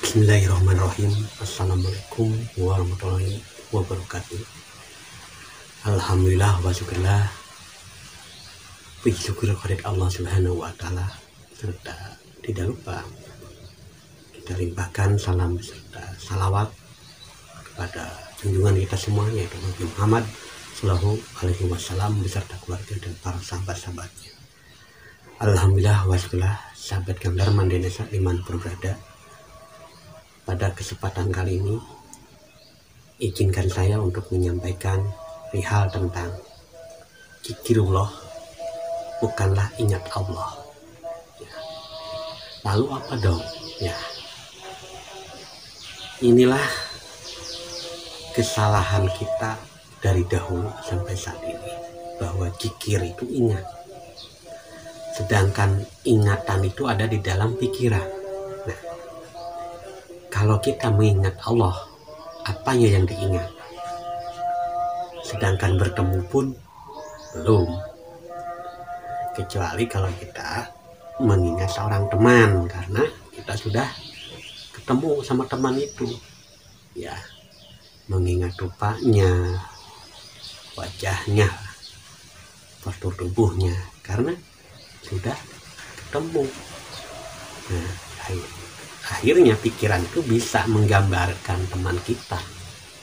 Bismillahirrahmanirrahim. Assalamualaikum warahmatullahi wabarakatuh. Alhamdulillah wa syukurlah. Puji syukur kepada Allah Subhanahu wa taala, serta tidak lupa kita limpahkan salam serta salawat kepada junjungan kita semua, yaitu Nabi Muhammad Sallallahu Alaihi Wasallam beserta keluarga dan para sahabat-sahabatnya. Alhamdulillah wa syukurlah, sahabat Gang Darman di desa dimanapun berada. Pada kesempatan kali ini, izinkan saya untuk menyampaikan perihal tentang zikirullah bukanlah ingat Allah. Ya. Lalu apa dong? Ya, inilah kesalahan kita dari dahulu sampai saat ini, bahwa zikir itu ingat, sedangkan ingatan itu ada di dalam pikiran. Nah, kalau kita mengingat Allah, apanya yang diingat? Sedangkan bertemu pun belum. Kecuali kalau kita mengingat seorang teman, karena kita sudah ketemu sama teman itu. Ya, mengingat rupanya, wajahnya, postur tubuhnya, karena sudah ketemu. Nah, akhirnya pikiran itu bisa menggambarkan teman kita.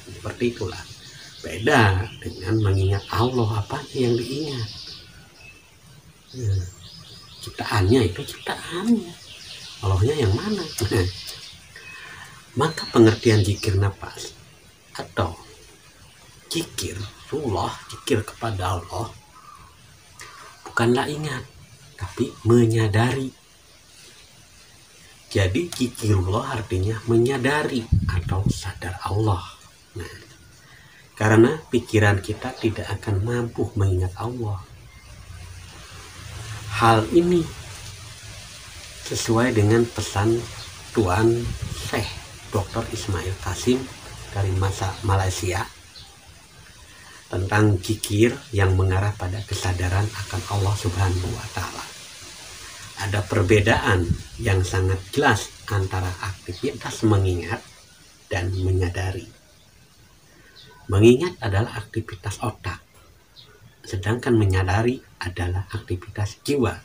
Seperti itulah. Beda dengan mengingat Allah, apa yang diingat. Ciptaannya itu ciptaannya. Allahnya yang mana? Maka pengertian zikir nafas atau zikirullah, zikir kepada Allah, bukanlah ingat, tapi menyadari. Jadi zikirullah artinya menyadari atau sadar Allah. Nah, karena pikiran kita tidak akan mampu mengingat Allah. Hal ini sesuai dengan pesan Tuan Syekh Dr. Ismail Kasim dari Malaysia tentang zikir yang mengarah pada kesadaran akan Allah Subhanahu wa taala. Ada perbedaan yang sangat jelas antara aktivitas mengingat dan menyadari. Mengingat adalah aktivitas otak, sedangkan menyadari adalah aktivitas jiwa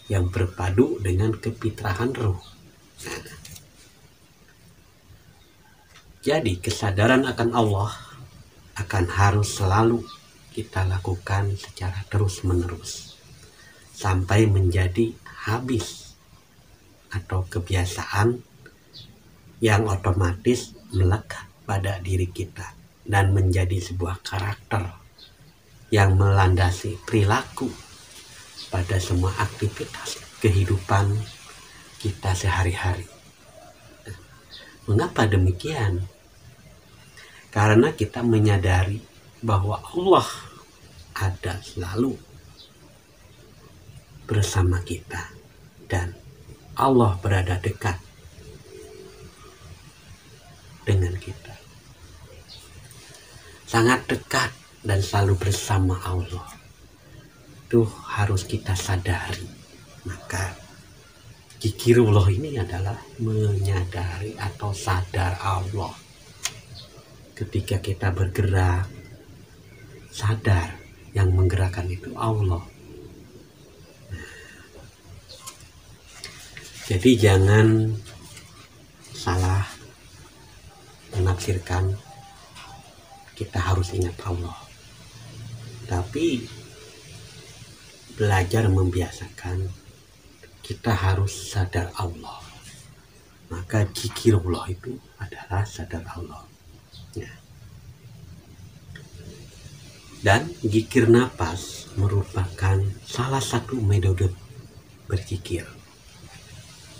yang berpadu dengan kefitrahan ruh. Nah, jadi kesadaran akan Allah akan harus selalu kita lakukan secara terus-menerus sampai menjadi habis atau kebiasaan yang otomatis melekat pada diri kita dan menjadi sebuah karakter yang melandasi perilaku pada semua aktivitas kehidupan kita sehari-hari. Mengapa demikian? Karena kita menyadari bahwa Allah ada selalu bersama kita dan Allah berada dekat dengan kita, sangat dekat dan selalu bersama Allah. Itu harus kita sadari. Maka zikirullah ini adalah menyadari atau sadar Allah. Ketika kita bergerak, sadar yang menggerakkan itu Allah. Jadi jangan salah menafsirkan kita harus ingat Allah, tapi belajar membiasakan kita harus sadar Allah. Maka zikirullah itu adalah sadar Allah. Ya. Dan zikir nafas merupakan salah satu metode berzikir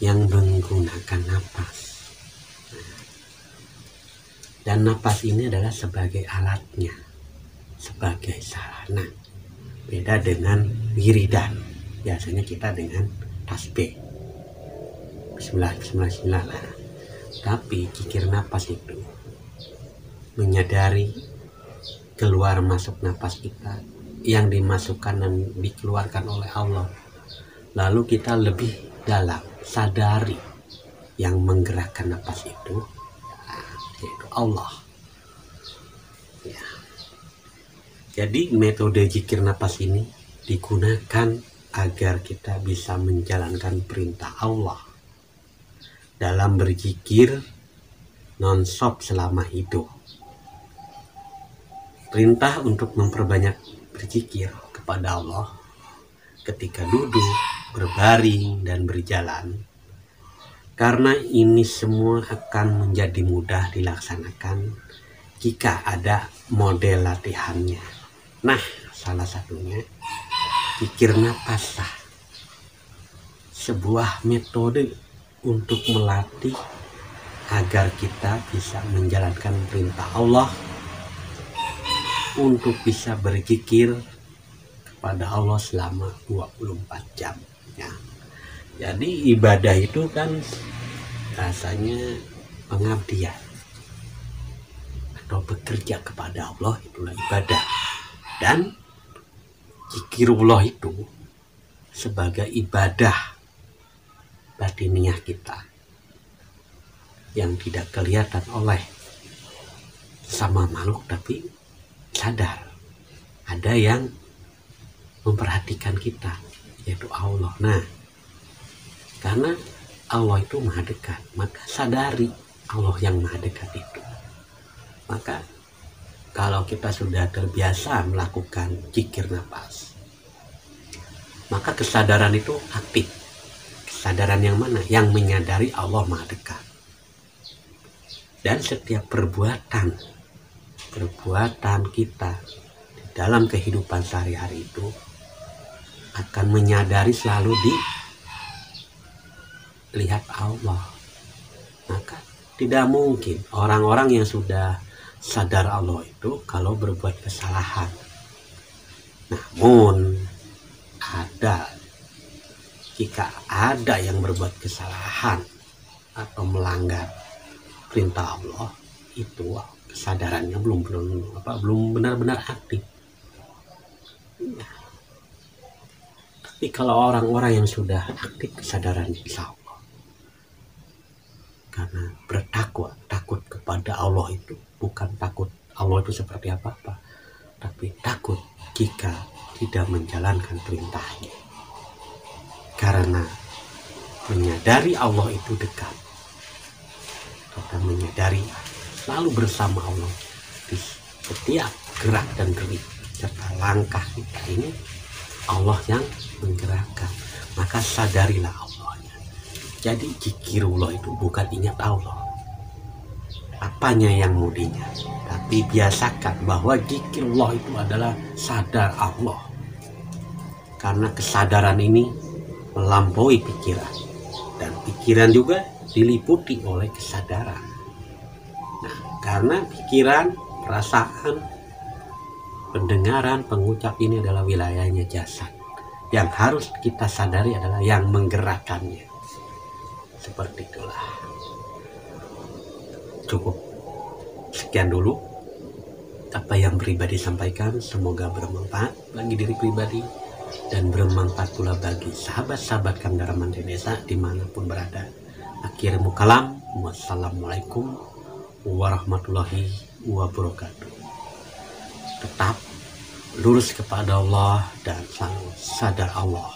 yang menggunakan nafas. Dan nafas ini adalah sebagai alatnya, sebagai sarana. Beda dengan wiridan. Biasanya kita dengan tasbih. Bismillah, bismillah, bismillah. Tapi zikir nafas itu menyadari keluar masuk nafas kita yang dimasukkan dan dikeluarkan oleh Allah lalu kita lebih dalam sadari yang menggerakkan napas itu, yaitu Allah. Ya. Jadi metode zikir napas ini digunakan agar kita bisa menjalankan perintah Allah dalam berzikir non-stop selama hidup. Perintah untuk memperbanyak berzikir kepada Allah ketika duduk, berbaring, dan berjalan. Karena ini semua akan menjadi mudah dilaksanakan jika ada model latihannya. Nah, salah satunya zikir napas, sebuah metode untuk melatih agar kita bisa menjalankan perintah Allah untuk bisa berzikir kepada Allah selama 24 jam. Ya. Jadi ibadah itu kan rasanya pengabdian atau bekerja kepada Allah, itulah ibadah. Dan zikirullah itu sebagai ibadah batiniah kita yang tidak kelihatan oleh sama makhluk, tapi sadar ada yang memperhatikan kita, yaitu Allah. Nah, karena Allah itu maha dekat, maka sadari Allah yang maha dekat itu. Maka kalau kita sudah terbiasa melakukan zikir napas, maka kesadaran itu aktif. Kesadaran yang mana? Yang menyadari Allah maha dekat. Dan setiap perbuatan kita di dalam kehidupan sehari-hari itu akan menyadari selalu dilihat Allah. Maka tidak mungkin orang-orang yang sudah sadar Allah itu kalau berbuat kesalahan. Namun jika ada yang berbuat kesalahan atau melanggar perintah Allah, itu kesadarannya belum benar-benar aktif. Nah, tapi kalau orang-orang yang sudah aktif kesadarannya, insya Allah, karena takut kepada Allah itu bukan takut Allah itu seperti apa-apa, tapi takut jika tidak menjalankan perintahnya. Karena menyadari Allah itu dekat, kita menyadari selalu bersama Allah di setiap gerak dan gerik serta langkah kita ini, Allah yang menggerakkan. Maka sadarilah Allahnya. Jadi zikirullah itu bukan ingat Allah apanya yang mau diingat, tapi biasakan bahwa zikirullah itu adalah sadar Allah. Karena kesadaran ini melampaui pikiran, dan pikiran juga diliputi oleh kesadaran. Nah, karena pikiran, perasaan, pendengaran, pengucap ini adalah wilayahnya jasad. Yang harus kita sadari adalah yang menggerakkannya. Seperti itulah. Cukup sekian dulu apa yang pribadi sampaikan. Semoga bermanfaat bagi diri pribadi dan bermanfaat pula bagi sahabat-sahabat Kandara Mandiri Desa dimanapun berada. Akhirul kalam, wassalamualaikum warahmatullahi wabarakatuh. Tetap lurus kepada Allah dan selalu sadar Allah.